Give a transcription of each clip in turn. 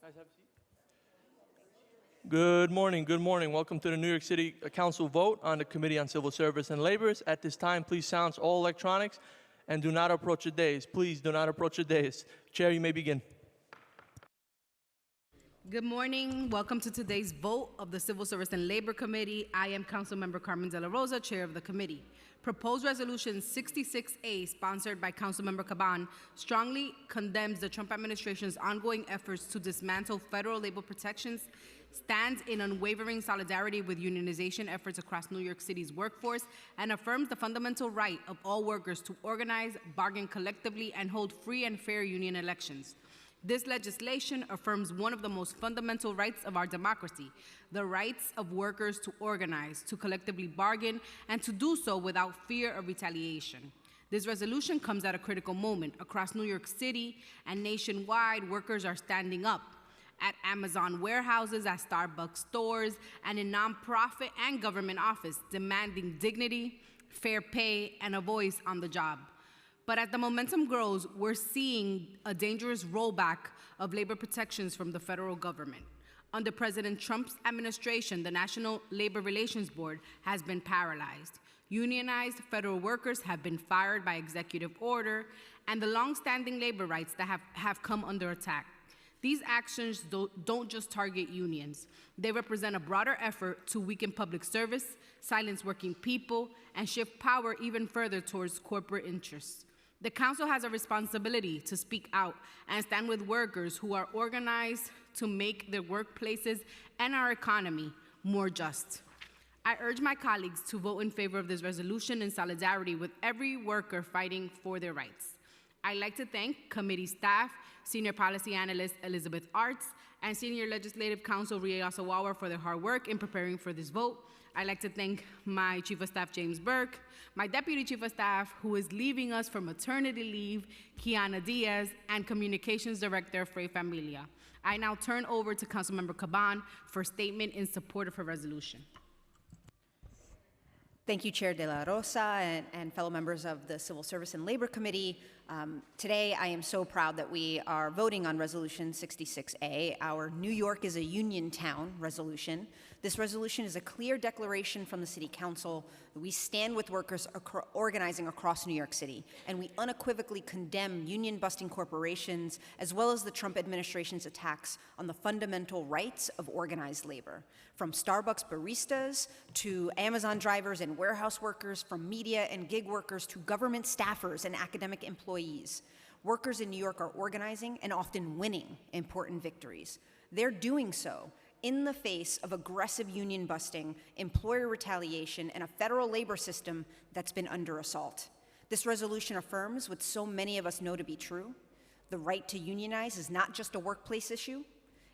Guys, have a seat. Good morning. Good morning. Welcome to the New York City Council vote on the Committee on Civil Service and Labor. At this time, please silence all electronics and do not approach the dais. Please do not approach the dais. Chair, you may begin. Good morning. Welcome to today's vote of the Civil Service and Labor Committee. I am Councilmember Carmen De La Rosa, Chair of the committee. Proposed Resolution 66A, sponsored by Councilmember Caban, strongly condemns the Trump administration's ongoing efforts to dismantle federal labor protections, stands in unwavering solidarity with unionization efforts across New York City's workforce, and affirms the fundamental right of all workers to organize, bargain collectively, and hold free and fair union elections. This legislation affirms one of the most fundamental rights of our democracy, the rights of workers to organize, to collectively bargain, and to do so without fear of retaliation. This resolution comes at a critical moment. Across New York City and nationwide, workers are standing up at Amazon warehouses, at Starbucks stores, and in nonprofit and government office, demanding dignity, fair pay, and a voice on the job. But as the momentum grows, we're seeing a dangerous rollback of labor protections from the federal government. Under President Trump's administration, the National Labor Relations Board has been paralyzed. Unionized federal workers have been fired by executive order, and the longstanding labor rights that have come under attack. These actions don't just target unions. They represent a broader effort to weaken public service, silence working people, and shift power even further towards corporate interests. The Council has a responsibility to speak out and stand with workers who are organized to make their workplaces and our economy more just. I urge my colleagues to vote in favor of this resolution in solidarity with every worker fighting for their rights. I'd like to thank committee staff, Senior Policy Analyst Elizabeth Arts, and Senior Legislative Counsel Ria Asawawa for their hard work in preparing for this vote. I'd like to thank my Chief of Staff, James Burke, my Deputy Chief of Staff, who is leaving us for maternity leave, Kiana Diaz, and Communications Director, Frey Familia. I now turn over to Councilmember Caban for statement in support of her resolution. Thank you, Chair De La Rosa and fellow members of the Civil Service and Labor Committee. Today, I am so proud that we are voting on Resolution 66A, our New York is a Union Town resolution. This resolution is a clear declaration from the City Council that we stand with workers organizing across New York City, and we unequivocally condemn union-busting corporations as well as the Trump administration's attacks on the fundamental rights of organized labor. From Starbucks baristas to Amazon drivers and warehouse workers, from media and gig workers to government staffers and academic employees, workers in New York are organizing and often winning important victories. They're doing so in the face of aggressive union busting, employer retaliation, and a federal labor system that's been under assault. This resolution affirms what so many of us know to be true. The right to unionize is not just a workplace issue.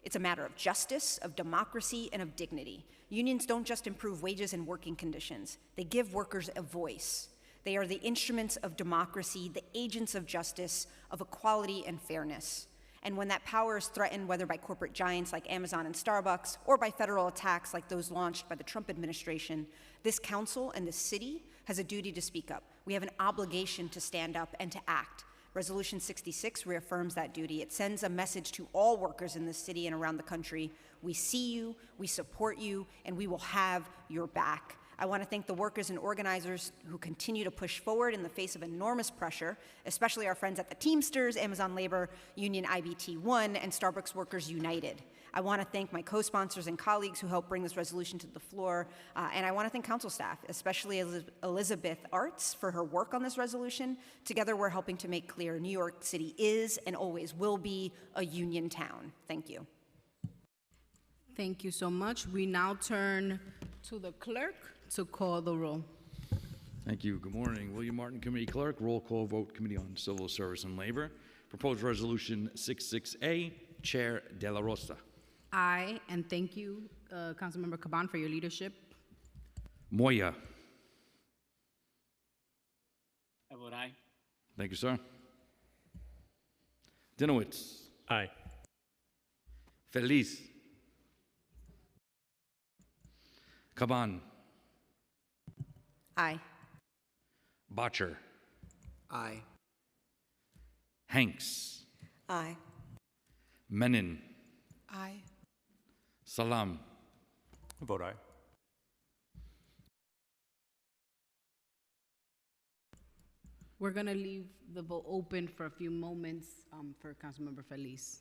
It's a matter of justice, of democracy, and of dignity. Unions don't just improve wages and working conditions. They give workers a voice. They are the instruments of democracy, the agents of justice, of equality and fairness. And when that power is threatened, whether by corporate giants like Amazon and Starbucks, or by federal attacks like those launched by the Trump administration, this council and the city has a duty to speak up. We have an obligation to stand up and to act. Resolution 66 reaffirms that duty. It sends a message to all workers in this city and around the country. We see you, we support you, and we will have your back. I want to thank the workers and organizers who continue to push forward in the face of enormous pressure, especially our friends at the Teamsters, Amazon Labor Union IBT1, and Starbucks Workers United. I want to thank my co-sponsors and colleagues who helped bring this resolution to the floor, and I want to thank council staff, especially Elizabeth Arts, for her work on this resolution. Together, we're helping to make clear New York City is and always will be a union town. Thank you. Thank you so much. We now turn to the clerk to call the roll. Thank you. Good morning. William Martin, Committee Clerk. Roll call vote, Committee on Civil Service and Labor. Proposed Resolution 66A, Chair De La Rosa. Aye, and thank you, Councilmember Caban, for your leadership. Moya. I vote aye. Thank you, sir. Dinowitz. Aye. Feliz. Caban. Aye. Botcher. Aye. Hanks. Aye. Menon. Aye. Salam. Vote aye. We're gonna leave the vote open for a few moments for Councilmember Feliz.